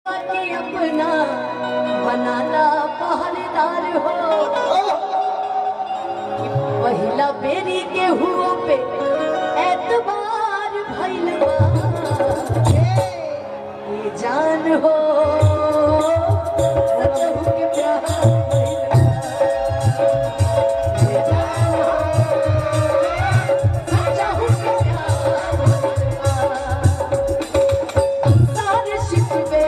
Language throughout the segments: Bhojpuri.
अपना बनाना पहरेदार हो, पहिला बेरी के हुओ पे एतबार भइल बा, ये जान हो रतहु के प्यार भइल बा, ये जान हो रतहु के प्यार भइल बा, सारे शिकवे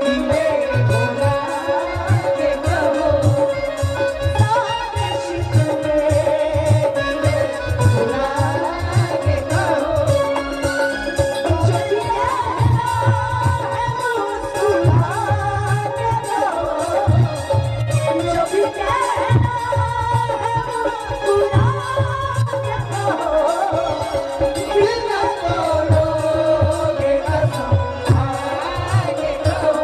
गिले भुला के कहो, सारे शिकवे गिले भुला के कहो, जो भी कहना है मुस्कुरा के कहो, जो भी कहना है मुस्कुरा के कहो, दिल न तोड़ोगे कसम खा के कहो,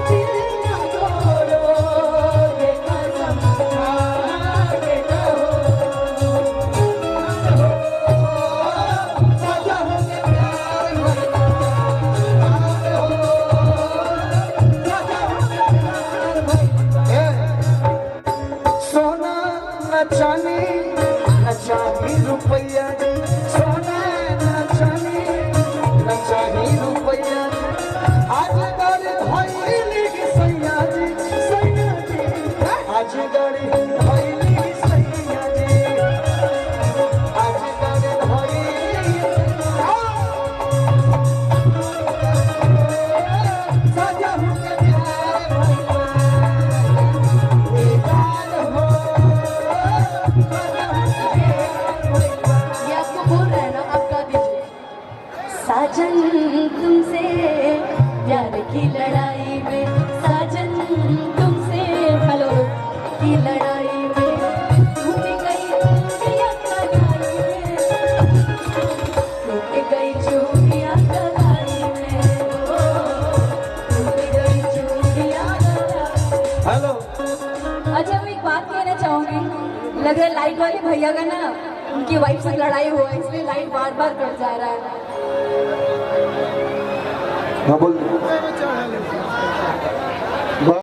दिल न तोड़ोगे कसम खा के कहो, सजा हो के प्यार भइला, सजा हो के प्यार भइला। सोना न चांदी न चाही रुपया, सोना न चांदी न चाही रुपया, आज गाड़ी धइली सैया जी, सैया जी, आज गाड़ी धइली सैया जी, आज गाड़ी धइली सजा हो के प्यार भइला, ए जान हो ये आपको बोल रहे हैं ना, आप गा दीजिए। साजन तुमसे प्यार की लड़ाई में, साजन तुमसे हेलो की लड़ाई में, टूट गई चूड़ियां कलाई में, टूट गई चूड़ियां कलाई में, ओ, टूट गई चूड़ियां कलाई में। हेलो अच्छा मैं एक बात कहना चाहूंगी, लग रहा है लाइट वाले भैया का ना उनकी वाइफ से लड़ाई हुआ है, इसलिए लाइट बार बार कट जा रहा है। हाँ बोल